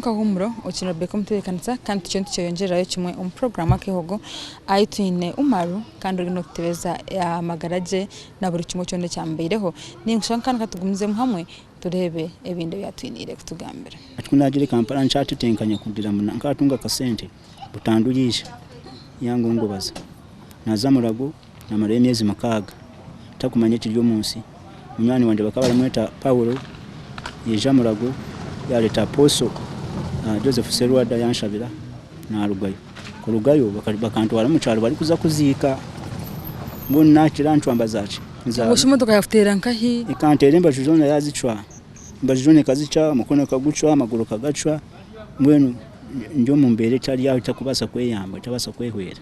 kahumuro ukina beko mutekanisa kandi cyonto cyongererayo kimwe program kehogo ayitine umaru kandi uri no kutebeza ya magaraje na buri kimwe cyonde cyambireho ningushaka katugumizemo hamwe turebe ebinde byatwinire kutugambira atkunagire Kampala nchatu tenkanya kudira nkatunga kasente butanduyisha yango ngobaza nazamurago na maremyezi makaga takumanye kiryo munsi munywani wanje bakaba baramweta Paulo yejamurago yaleta Apostle Joseph Serwada yanshabira na Rugayo ku Rugayo bakantwara mu cyaro bari kuza kuzika mbona nakira ntwamba zacu ushimodoka yafutera nkahi ikantere mbajujona yazicwa mbajujone kazica mukono kagucwa amaguru kagacwa mwenu ndio mumbere cyari yaho cyakubasa kweyamba cyabasa kwehwera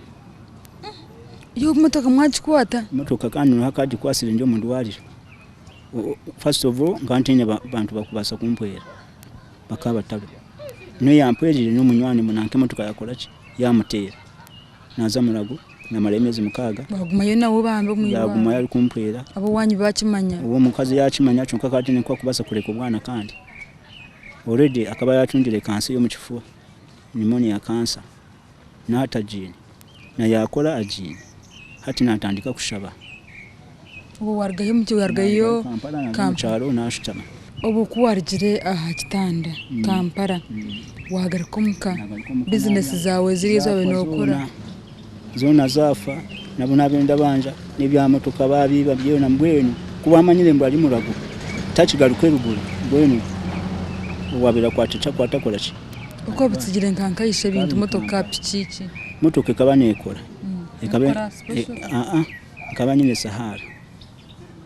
yo motoka mwachikwata motoka kandi hakadi kwasire ndio mundu warira first of all ngantenya bantu bakubasa kumpwera bakaba tabe no yampwerire no munywani munanke motoka yakorachi yamutera nazamurago na maremezi mukaga bagumayo nawo bambe mu yaguma yari kumpwera abo wanyu bakimanya uwo mukazi yakimanya cyo kakati ne kwa kubasa kureka ubwana kandi already akaba yatundire cancer yo mu kifuba pneumonia cancer na hata jini na yakora ajini hati natandika kushaba ubu wargaye mu cyo wargayo Kampala nashitama ubu kuwarigire aha kitanda Kampala wagaruka muka business zawe ziri zawe no gukora zona zafa nabona benda banja n'ibyamotoka babiba byo na mbwenu kubamanyire mbo ari murago takigaruke ruguru mbwenu wabira kwatica kwatakora ki uko bitsigire nkanka yishe bintu motoka pikiki motoka ikaba nekora ikabe ikaba nyine Sahara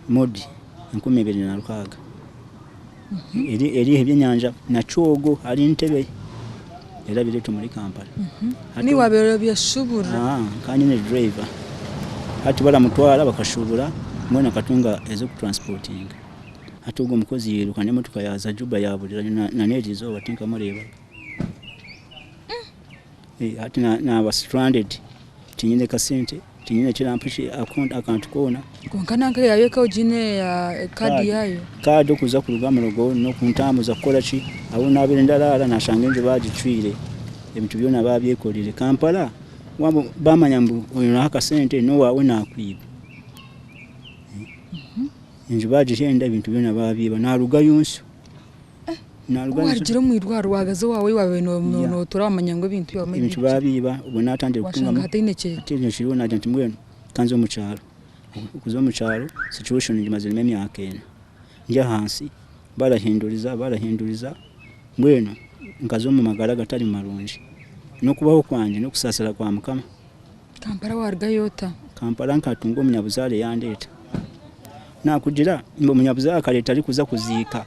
modi 2026 eri ebyenyanja na Chogo ari ntebe era bireto muri Kampala ni wabero byashubura kandi ne driver hati baramutwara bakashubura mbona katunga ezo ku transporting hati ubwo mukozi yiruka ne motoka yaza Juba yaburira na nedizo batinka mureba hati na was stranded tinyine kasente tinyine kirampishi account kona konkananga yawe ka ujine ya kadi yayo kadi kuza ku rugamba rugo no kuntamuza gukora ki abo nabire ndarara nashangenje bagicwire ebintu byona babyekorire Kampala wabo bamanyambu uyu naka sente no wawe nakwiba inju bagihenda ibintu byona babiba na Rugayunsu na Rugayunsu warigire mu irwaro wagaze wawe no turamanyangwe ibintu yamenye ibintu babiba ubona atandire kutunga atineke shiro na agent mwenu kanzo mu cyaro kuzo mu cyaro situation imaze imyaka ene njya hansi barahinduriza mbwenu nkazo mu magara gatari marunji no kubaho kwanje no kusasira kwa mukama Kampala wargayota Kampala nkatungo munyabuzare yandeta nakugira mbo munyabuzare kaleta ari kuza kuzika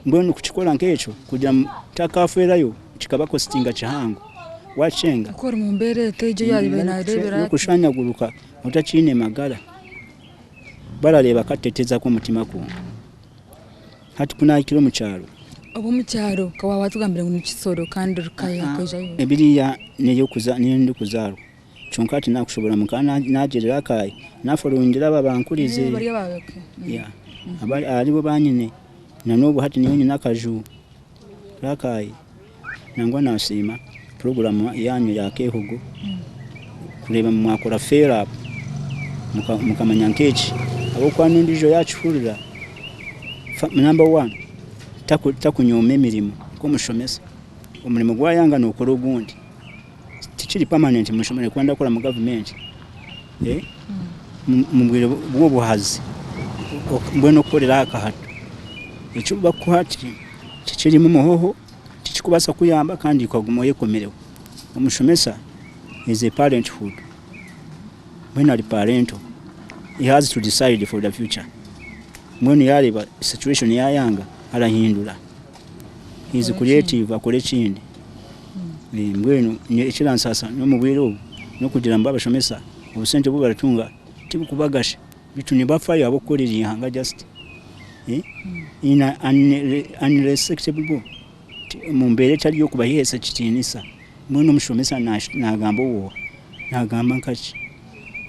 mbwenu kuchikola nkecho kugira takaferayo kikabako sitinga chihango wachenga akora mu mbere tejo yari benarebera kushanyaguluka utachine magara barareba kateteza ko mutima ku hati kuna kilo mu cyaro abo mu cyaro kawa watugambira ngo nikisoro kandi rukaya kajayo ebiriya niyo kuza nindi kuzaro chonkati nakushobora mukana nagerera kai naforungira babankurize ya abari aribo banyine na nubu hati niyo nakaju rakai nangwa nasima program yanyu ya kehugo kureba mwakora fair up mukamanya nkechi abo kwa nundijo yachurira number 1 takunyoma emirimo ko mushomesa umurimo gwa yanga no ukora ugundi tikiri permanent mushomere kwanda kora mu government mubwire bwo buhazi mbweno korera akahato icyo bakuhati kikiri mu muhoho kikubasa kuyamba kandi kwaguma yekomerewe umushomesa is a parenthood when are parental he has to decide for the future when yareba situation ya yanga arahindura he is creative akore kindi mbwenu ikilansasa no mubwiro no kugira mba bashomesa ubusente bwo baratunga tibu kubagasha bitu ni bafayo abokorera ihanga just ina unrespectable mumbere cyari yo kubahesa kitinisa mbwenu mushomesa nagamba wo nagamba nkachi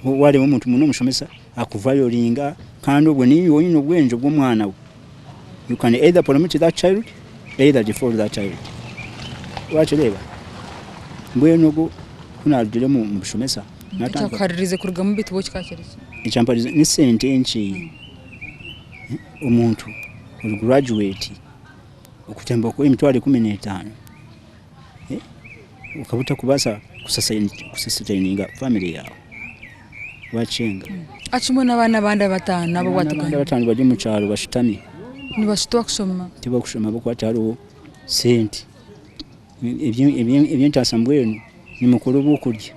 wale umuntu muno mushomesa akuvayo linga kandi ubwo ni yonyine ubwenje bw'umwana we you can either permit that child either default that child wachireba mbwenu go kunarugire mu Bushomesa cyakaririze kuruga mu biti bo kikakeretse icamparize ni sente enchi umuntu uri graduate ukutamba ko imitwale 15 ukabuta kubasa kusasaininga family yawe wachenga achimona abana bandi batanu abo watugana batanu bari mu cyaro bashitami ni bashitwa kusoma tiba kushoma bako ataro sente ibyo ntasambwenu ni mukuru bukurya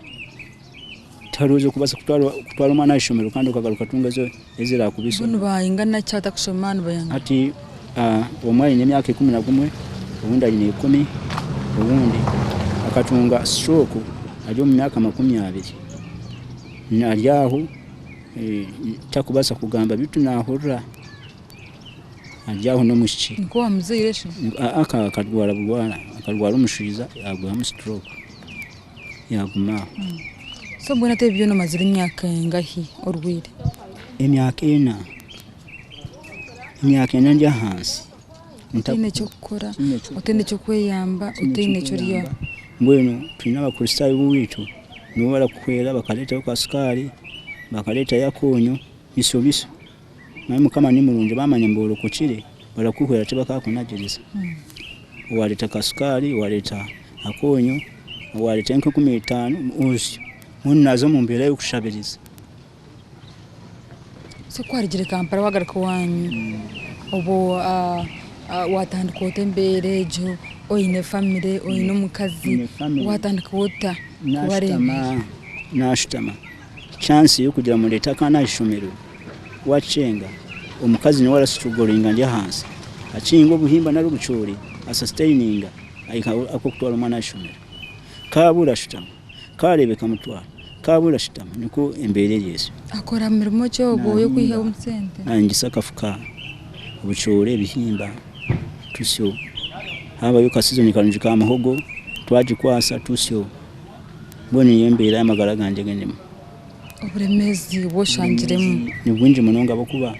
taruze kubasa kutwara umwana ishomero kandi ukagaruka tungazo ezera kubiso bunu bayingana cyata kusoma bayanga ati omwali ne myaka 11 ubundi ari 10 ubundi akatunga stroke ali mu myaka 20 nalyaho takubasa kugamba bitu nahurra alyaho no mushi ngo amuzeireshe akarwara umushiza yagwa mu stroke yaguma so mbona te byo no mazira imyaka ngahi orwire imyaka njya hansi utine cyo gukora utine cyo kweyamba utine cyo riya mbwenu twina abakristayo buwitu nibo barakukwera bakaleta kwa sukari bakaleta yakonyo biso namu kama ni mulunje bamanye mbolo kuchire barakukwera tebakakunagiriza waleta kasukari waleta akonyo waleta enko 15 uzi munazo mu mbere yo kushabiriza so kwarigire Kampala wagaruka wanyu obo watandika utembere jo oyine family oyine mukazi watandika uta nashitama chance yo kugira mu leta kana ishomero wachenga omukazi ni wala struggling ndi hansi achingo buhimba na rubuchori asustaininga akokutwala mwana ishomero kabura shitama karebe kamutwala kabura shitama niko embere Yesu akora mirimo cyo boye kwiha umsente angisakafuka ubuchore bihimba tusyo haba yuka season kanjika amahogo twaje kwasa tusyo bone yembera amagara ganje genemo uburemezi boshangiremo ni bwinje munonga bokuba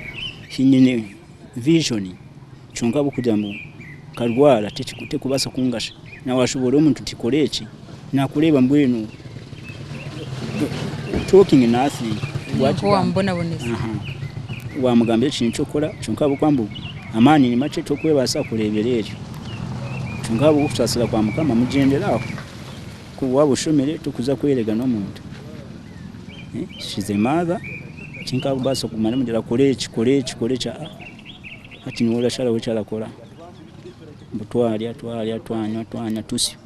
hinyene vision chunga bukujya mu karwara tekikute kubasa kungasha na washobora umuntu tikoreki nakureba mbwenu talking nothing wacho wambona bonese wa mugambe kintu cyokora chunga bukwambu amani ni mache tokwebasa kureberero chunga bukutasira kwa mukama mugenderaho kuwa bushomere tukuza kwerega no muntu she's a mother chinka basa kumana mudira kore cha ati niwola shara wechala kora mbutwali twanya tusi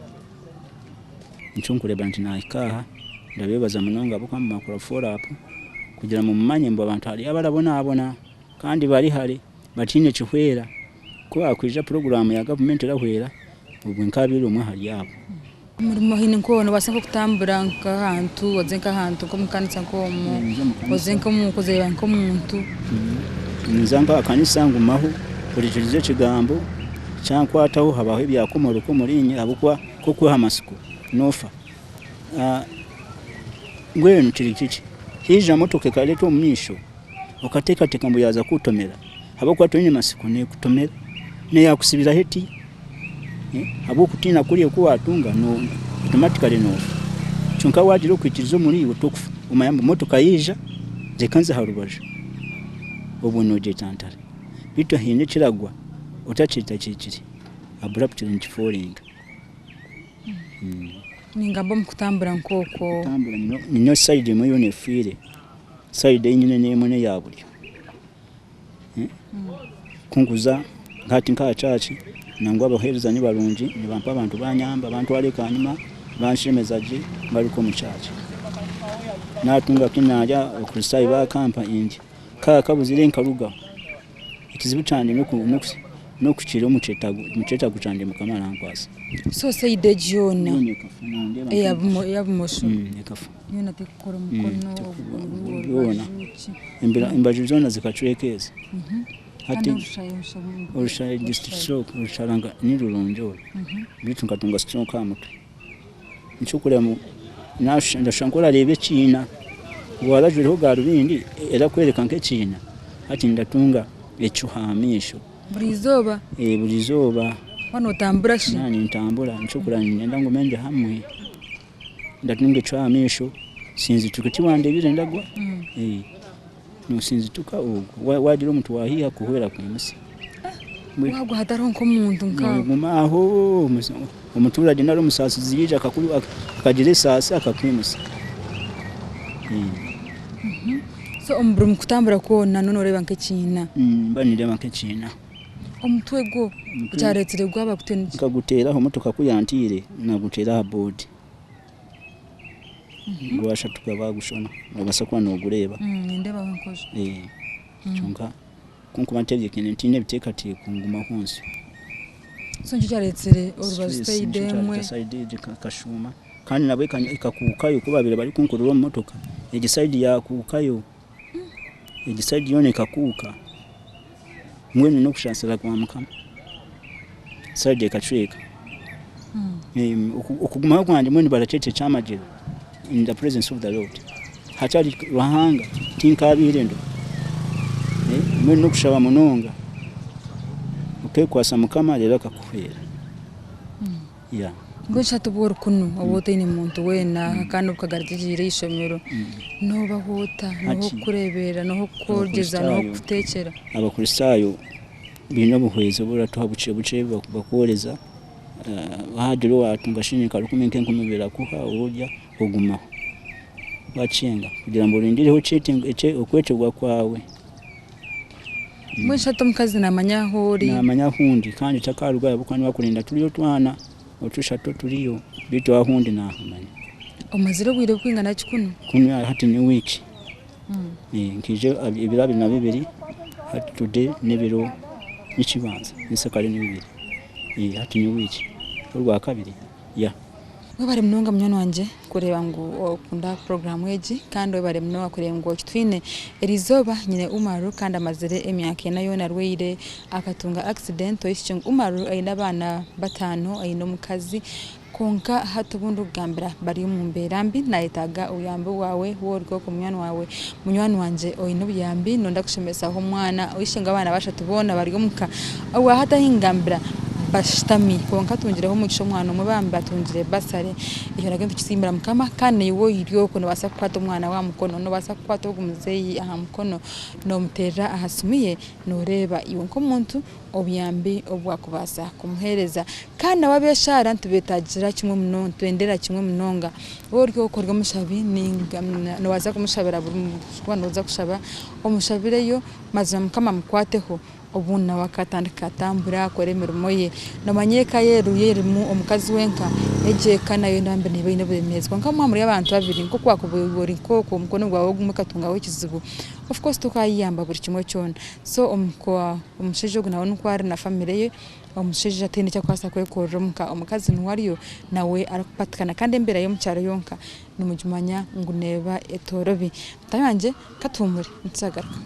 nchunkureba nti naikaha ndabebaza munonga bukwa mu makora fora apo kugira mu mmanye mbo abantu ali abalabona kandi bali hali batine chihwera ko akwija program ya government rahwera ubwo nkabiri umwe hali yabo umurimo hine nkono basanga kutambura nkahantu wazenka hantu ko mukanitsa nkomo wazenka mukoze yanko muntu nzanga akanisa ngumaho kurikirize kigambo cyankwataho habaho ibyakomoro ko murinye abukwa ko kwa hamasuko nofa ngwenu kirikiki hija motoke kaleto mumisho ukateka tekambo yaza kutomera habakwa tonye masiko ne kutomera ne yakusibira heti habukutina kuriye kuwa atunga no automatically no chunka wajiro kwikirizo muri iwe tokufa umayamba motoka yija zekanze harubaje obuno je tantare bito hine kiragwa utacita kikiri abruptly falling ningamba mukutambura nkoko tambura no side moyo ne fire side nyine ne mone yabulyo kunguza ngati nka chachi nangwa abahereza ni barungi ni bampa abantu banyamba abantu aleka nyuma banshemezaje baliko mu chachi natunga kinaja okusayi ba kampa inji kabuzire nkaruga ikizibu cyane no kuchira umuceta gucande mukamana nkwasa so side jona yabumosho ekafa yona tekukora mukono yona imbaje zona zikacwekeza hati urusha district stroke urusharanga ni rurunjo bitu ngatunga stroke amuto nchukura mu ndashangora rebe China warajureho garubindi era kwereka nke China hati ndatunga ecuhamisho burizoba burizoba wano tambura shi nani ntambula nchukura nenda ngumenje hamwe ndatunge chwa misho sinzi tukati wande bire ndagwa no sinzi tuka ugo wadiro mtu wahiya kuhwera kwimusi wagwa hadaronko muntu nkaho gumaho umuturage nari umusasi zirije akakuru akagire sasa akakwimusa so omburu mukutambura kuona none ureba nk'ikina banireba nk'ikina omutwe go cyaretsere gwaba kutenje kagutera ho mutoka kuyantire nagutera ha board gwasha tukabagushona nabasakwa no gureba ndeba nkoje chunga kunkuba ntevye kene ntine biteka ti kunguma honse so nje cyaretsere urubaside side kashuma kandi nabwe ikakukayo kubabire bari kunkurura mu motoka egiside yakukayo egiside yone kakuka mwene no kushansira kwa mukama side kachweka ukuguma kwanje mwene baracece chamajiro in the presence of the Lord hachali ruhanga tinkabire ndo mwene no kushaba munonga ukekwasa mukama rero akakuhera ngo shatubura kunu abote ni muntu wena kandi ukagaragije ishomero no bahota no kurebera no kogeza no kutekera abakurisayo bino buhweze buratuha buce bakoreza bahadiro watungashini karukumenke nkumubera kuha urya oguma bacenga kugira ngo urindireho cheating okwetegwa kwawe mwishato mukazi namanyahori namanyahundi kandi takarugaya bukani bakurinda turiyo twana otushato turiyo bito ahundi na hamanya omaziro bwire kwingana kikuno kunya hati ni wiki nkije ibirabi na bibiri hati today nebiro nikibanza nisakari ni bibiri hati ni wiki urwa kabiri webare mnonga mnyano wanje kureba ngo okunda program eji kandi webare mno akureba ngo kitwine erizoba nyine Umaru kandi amazere emyaka nayo narweire akatunga accident oyishinga Umaru ayina bana batano ayino mukazi konka hatubundu gambira bari mu mberambi nayitaga uyambe wawe worwo ku mwana wawe munywani wanje oyino byambi nonda kushemesa ho mwana oyishinga abana bashatubona bari muka awa hata hingambira bashitami konka tungireho mugisho mwana umubambe atungire basare iyo nagenda kisimbira mukama kandi yiwo iriyo ko nabasa kwata umwana wa mukono no basa kwata umuzeyi aha mukono no mutera ahasumiye no reba iyo nko muntu obyambi obwakubasa kumuhereza kandi ababeshara ntubetagira kimwe muno twendera kimwe munonga woryo ukorwa mushabi ninga no baza kumushabira banoza kushaba omushabireyo maze mukama mukwateho obuna wakatandika tambura akore mirimo ye namanyeka yeruyerimu omukazi wenka ejeka nayo ndambe nibe inebemezwa nkamwamuri abantu babiri nko kwakubori ko mukono gwawe gumukatunga w'ikizibu of course tukayiyamba buri kimwe cyone so omusheje guna wonu kwari na family ye omusheje atene cyo kwasa kwekorera omukazi nwariyo nawe arakupatikana kandi embera yo mucyaro yonka numujumanya nguneba etorobi tayanje katumuri nsagaruka